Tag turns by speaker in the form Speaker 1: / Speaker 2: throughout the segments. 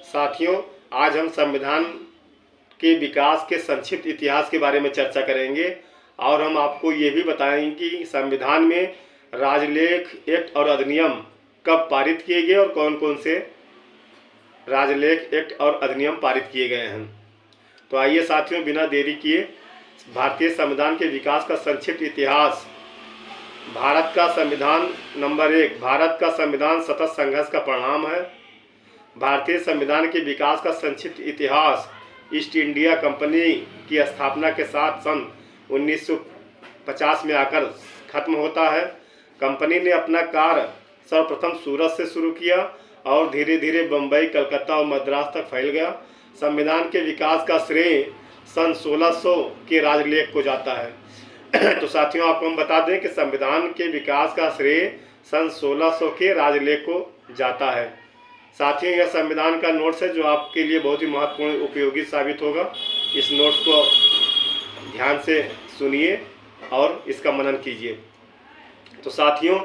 Speaker 1: साथियों, आज हम संविधान के विकास के संक्षिप्त इतिहास के बारे में चर्चा करेंगे और हम आपको ये भी बताएंगे कि संविधान में राजलेख एक्ट और अधिनियम कब पारित किए गए और कौन कौन से राजलेख एक्ट और अधिनियम पारित किए गए हैं। तो आइए साथियों, बिना देरी किए भारतीय संविधान के विकास का संक्षिप्त इतिहास। भारत का संविधान नंबर 1, भारत का संविधान सतत संघर्ष का परिणाम है। भारतीय संविधान के विकास का संक्षिप्त इतिहास ईस्ट इंडिया कंपनी की स्थापना के साथ सन 1950 में आकर खत्म होता है। कंपनी ने अपना कार्य सर्वप्रथम सूरत से शुरू किया और धीरे धीरे बम्बई, कलकत्ता और मद्रास तक फैल गया। संविधान के विकास का श्रेय सन 1600 के राजलेख को जाता है। तो साथियों, आपको हम बता दें कि संविधान के विकास का श्रेय सन 1600 के राजलेख को जाता है। साथियों, यह संविधान का नोट्स है जो आपके लिए बहुत ही महत्वपूर्ण उपयोगी साबित होगा। इस नोट्स को ध्यान से सुनिए और इसका मनन कीजिए। तो साथियों,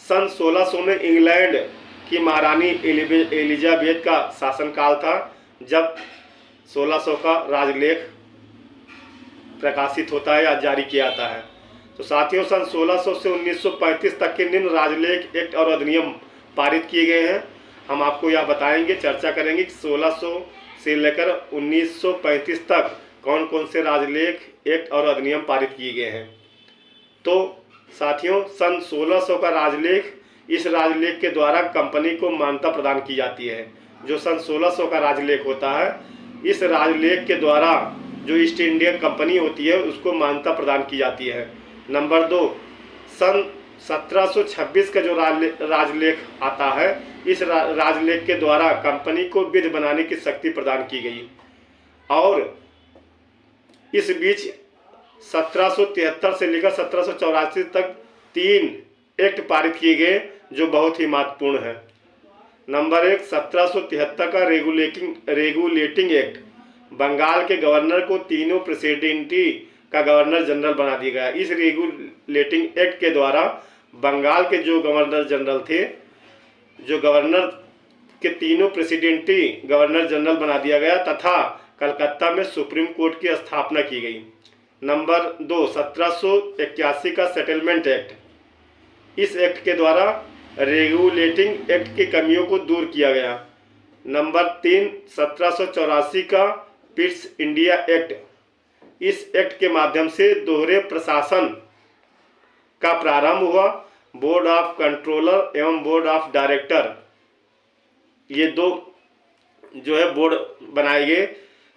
Speaker 1: सन 1600 में इंग्लैंड की महारानी एलिजाबेथ का शासनकाल था, जब 1600 का राजलेख प्रकाशित होता है या जारी किया जाता है। तो साथियों, सन 1600 से 1935 तक के निम्न राजलेख एक्ट और अधिनियम पारित किए गए हैं। हम आपको यह बताएंगे, चर्चा करेंगे कि 1600 से लेकर 1935 तक कौन कौन से राजलेख एक्ट और अधिनियम पारित किए गए हैं। तो साथियों, सन 1600 का राजलेख, इस राजलेख के द्वारा कंपनी को मान्यता प्रदान की जाती है। जो सन 1600 का राजलेख होता है, इस राजलेख के द्वारा जो ईस्ट इंडिया कंपनी होती है उसको मान्यता प्रदान की जाती है। नंबर 2, सन 1726 का जो राजलेख आता है, इस राजलेख के द्वारा कंपनी को विधि बनाने की शक्ति प्रदान की गई। और इस बीच 1773 से लेकर 1784 तक 3 एक्ट पारित किए गए जो बहुत ही महत्वपूर्ण है। नंबर 1, 1773 का रेगुलेटिंग एक्ट, बंगाल के गवर्नर को तीनों प्रेसिडेंटी का गवर्नर जनरल बना दिया गया। इस रेगुलेटिंग एक्ट के द्वारा बंगाल के जो गवर्नर जनरल थे, जो गवर्नर के तीनों प्रेसिडेंटी गवर्नर जनरल बना दिया गया तथा कलकत्ता में सुप्रीम कोर्ट की स्थापना की गई। नंबर 2, 1781 का सेटलमेंट एक्ट, इस एक्ट के द्वारा रेगुलेटिंग एक्ट की कमियों को दूर किया गया। नंबर 3, 1784 का पिट्स इंडिया एक्ट, इस एक्ट के माध्यम से दोहरे प्रशासन का प्रारंभ हुआ। बोर्ड ऑफ कंट्रोलर एवं बोर्ड ऑफ डायरेक्टर, ये 2 जो है बोर्ड बनाए गए।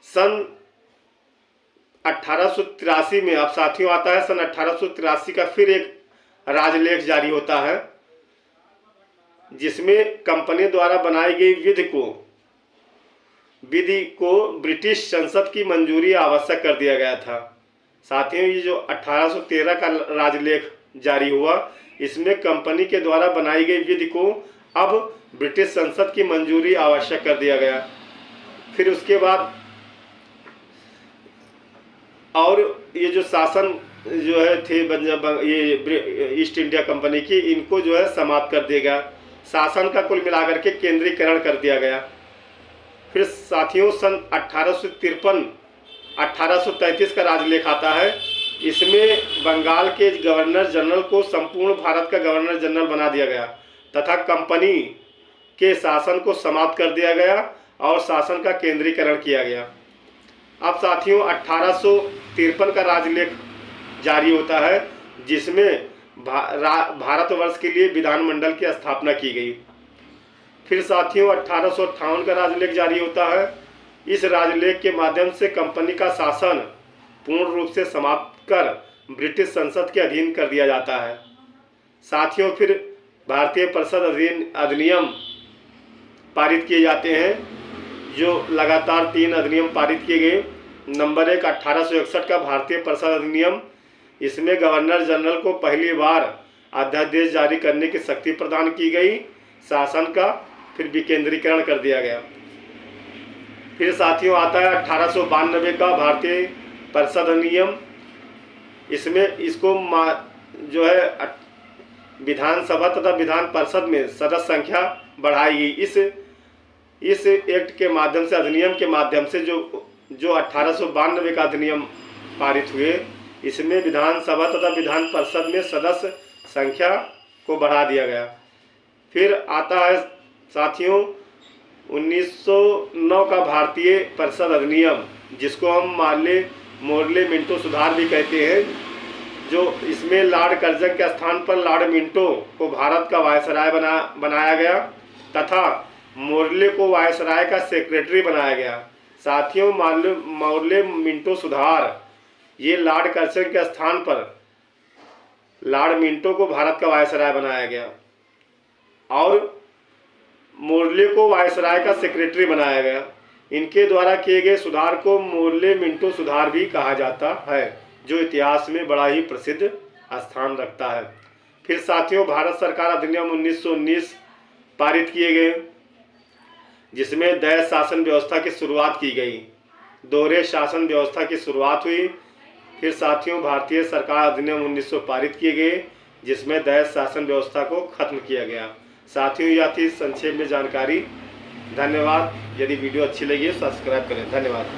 Speaker 1: सन 1883 में, अब साथियों आता है सन 1883 का फिर एक राजलेख जारी होता है, जिसमें कंपनी द्वारा बनाई गई विधि को ब्रिटिश संसद की मंजूरी आवश्यक कर दिया गया था। साथियों, ये जो 1813 का राजलेख जारी हुआ, इसमें कंपनी के द्वारा बनाई गई विधि को अब ब्रिटिश संसद की मंजूरी आवश्यक कर दिया गया। फिर उसके बाद और ये जो शासन जो है थे ये ईस्ट इंडिया कंपनी की, इनको जो है समाप्त कर दिया गया। शासन का कुल मिलाकर के केंद्रीकरण कर दिया गया। फिर साथियों, सन 1833 का राजलेख आता है। इसमें बंगाल के गवर्नर जनरल को संपूर्ण भारत का गवर्नर जनरल बना दिया गया तथा कंपनी के शासन को समाप्त कर दिया गया और शासन का केंद्रीकरण किया गया। अब साथियों, 1853 का राजलेख जारी होता है, जिसमें भारतवर्ष के लिए विधानमंडल की स्थापना की गई। फिर साथियों, 1858 का राजलेख जारी होता है। इस राजलेख के माध्यम से कंपनी का शासन पूर्ण रूप से समाप्त कर ब्रिटिश संसद के अधीन कर दिया जाता है। साथियों, फिर भारतीय परिषद अधिनियम पारित किए जाते हैं, जो लगातार 3 अधिनियम पारित किए गए। नंबर 1, 1861 का भारतीय परिषद अधिनियम, इसमें गवर्नर जनरल को पहली बार अध्यादेश जारी करने की शक्ति प्रदान की गई। शासन का फिर विकेंद्रीकरण कर दिया गया। फिर साथियों आता है 1892 का भारतीय परिषद अधिनियम, इसमें इसको जो है विधानसभा तथा विधान परिषद में सदस्य संख्या बढ़ाई गई। इस इस एक्ट के माध्यम से, अधिनियम के माध्यम से जो 1892 का अधिनियम पारित हुए, इसमें विधानसभा तथा विधान परिषद में सदस्य संख्या को बढ़ा दिया गया। फिर आता है साथियों 1909 का भारतीय परिषद अधिनियम, जिसको हम मोर्ले मिंटो सुधार भी कहते हैं, जो इसमें लॉर्ड कर्जन के स्थान पर लॉर्ड मिंटो को भारत का वायसराय बनाया गया तथा मोर्ले को वायसराय का सेक्रेटरी बनाया गया। साथियों मोर्ले मिंटो सुधार, ये लॉर्ड कर्जन के स्थान पर लॉर्ड मिंटो को भारत का वायसराय बनाया गया और मोर्ले को वायसराय का सेक्रेटरी बनाया गया। इनके द्वारा किए गए सुधार को मोर्ले मिंटो सुधार भी कहा जाता है, जो इतिहास में बड़ा ही प्रसिद्ध स्थान रखता है। फिर साथियों भारत सरकार अधिनियम 1919 पारित किए गए, जिसमें दैश शासन व्यवस्था की शुरुआत की गई, दोहरे शासन व्यवस्था की शुरुआत हुई। फिर साथियों भारतीय सरकार अधिनियम 1900 पारित किए गए, जिसमें दैश शासन व्यवस्था को खत्म किया गया। साथियों यह थी संक्षेप में जानकारी। धन्यवाद। यदि वीडियो अच्छी लगी सब्सक्राइब करें। धन्यवाद।